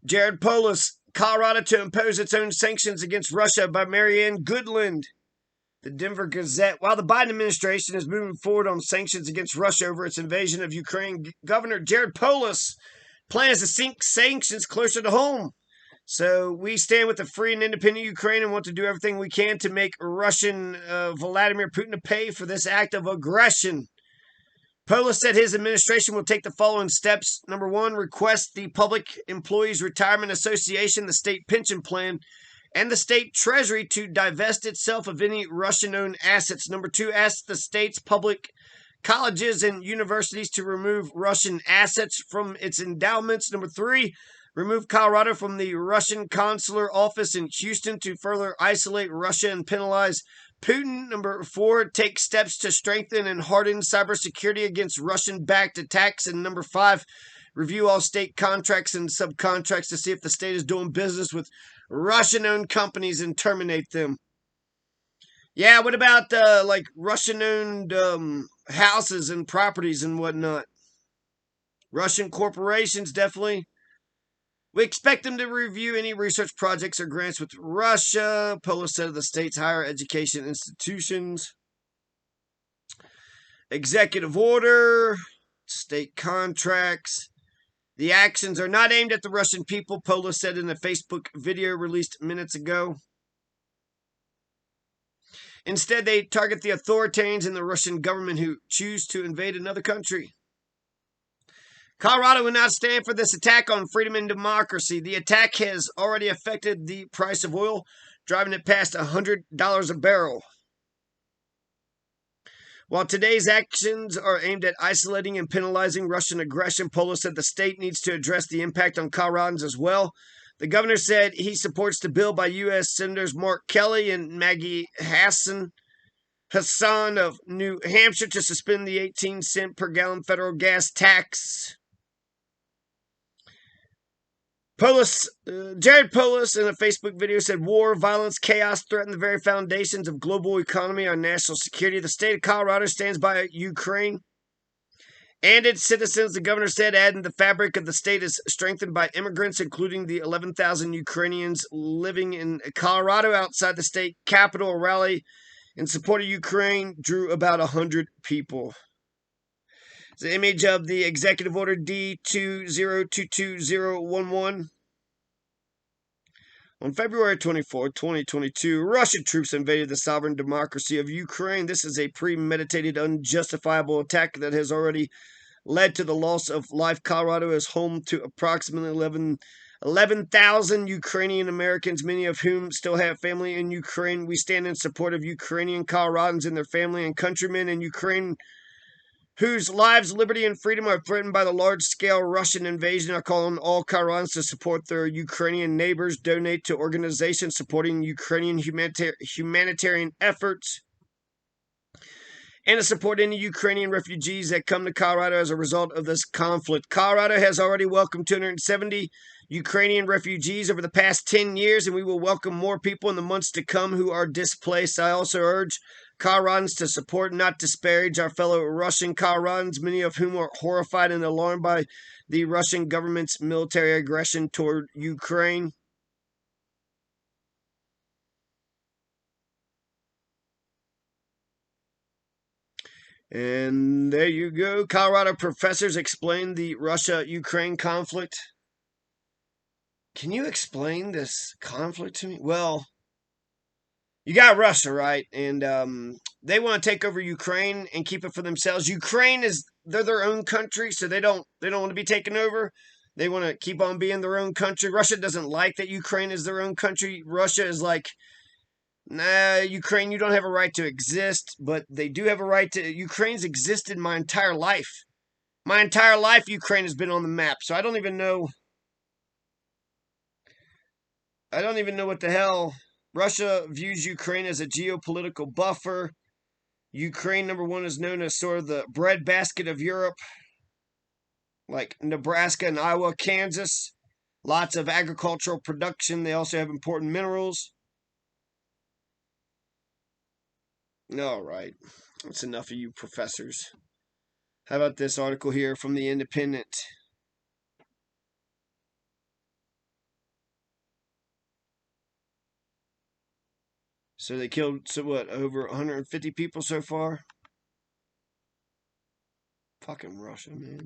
Jared Polis, Colorado to impose its own sanctions against Russia by Marianne Goodland. The Denver Gazette. While the Biden administration is moving forward on sanctions against Russia over its invasion of Ukraine, Governor Jared Polis plans to sink sanctions closer to home. So we stand with the free and independent Ukraine and want to do everything we can to make Russian Vladimir Putin pay for this act of aggression. Polis said his administration will take the following steps. Number one, request the Public Employees Retirement Association, the state pension plan, and the state treasury to divest itself of any Russian-owned assets. Number two, ask the state's public colleges and universities to remove Russian assets from its endowments. Number three, remove Colorado from the Russian consular office in Houston to further isolate Russia and penalize Putin. Number four, take steps to strengthen and harden cybersecurity against Russian-backed attacks. And number five, review all state contracts and subcontracts to see if the state is doing business with Russian-owned companies and terminate them. Yeah, what about like Russian-owned houses and properties and whatnot? Russian corporations, definitely. We expect them to review any research projects or grants with Russia. Polis said of the state's higher education institutions. Executive order, state contracts. The actions are not aimed at the Russian people, Polis said in a Facebook video released minutes ago. Instead, they target the authoritarians in the Russian government who choose to invade another country. Colorado will not stand for this attack on freedom and democracy. The attack has already affected the price of oil, driving it past $100 a barrel. While today's actions are aimed at isolating and penalizing Russian aggression, Polis said the state needs to address the impact on Coloradans as well. The governor said he supports the bill by U.S. Senators Mark Kelly and Maggie Hassan of New Hampshire to suspend the 18-cent per gallon federal gas tax. Jared Polis in a Facebook video said war, violence, chaos threaten the very foundations of global economy and national security. The state of Colorado stands by Ukraine and its citizens, the governor said, adding the fabric of the state is strengthened by immigrants, including the 11,000 Ukrainians living in Colorado outside the state capital. A rally in support of Ukraine drew about 100 people. It's an image of the Executive Order D-2022-011. On February 24, 2022, Russian troops invaded the sovereign democracy of Ukraine. This is a premeditated, unjustifiable attack that has already led to the loss of life. Colorado is home to approximately 11,000 Ukrainian Americans, many of whom still have family in Ukraine. We stand in support of Ukrainian Coloradans and their family and countrymen in Ukraine whose lives, liberty, and freedom are threatened by the large-scale Russian invasion. I call on all Coloradans to support their Ukrainian neighbors, donate to organizations supporting Ukrainian humanitarian efforts, and to support any Ukrainian refugees that come to Colorado as a result of this conflict. Colorado has already welcomed 270 Ukrainian refugees over the past 10 years, and we will welcome more people in the months to come who are displaced. I also urge Coloradans to support, not disparage, our fellow Russian Coloradans, many of whom are horrified and alarmed by the Russian government's military aggression toward Ukraine. And there you go. Colorado professors explain the Russia-Ukraine conflict. Can you explain this conflict to me? Well, you got Russia, right? And they want to take over Ukraine and keep it for themselves. Ukraine they're their own country, so they don't want to be taken over. They want to keep on being their own country. Russia doesn't like that Ukraine is their own country. Russia is like, nah, Ukraine, you don't have a right to exist, but they do have a right to. Ukraine's existed my entire life. My entire life, Ukraine has been on the map, so I don't even know what the hell. Russia views Ukraine as a geopolitical buffer. Ukraine, number one, is known as sort of the breadbasket of Europe, like Nebraska and Iowa, Kansas. Lots of agricultural production. They also have important minerals. All right. That's enough of you professors. How about this article here from The Independent? So they killed, so what, over 150 people so far? Fucking Russia, man.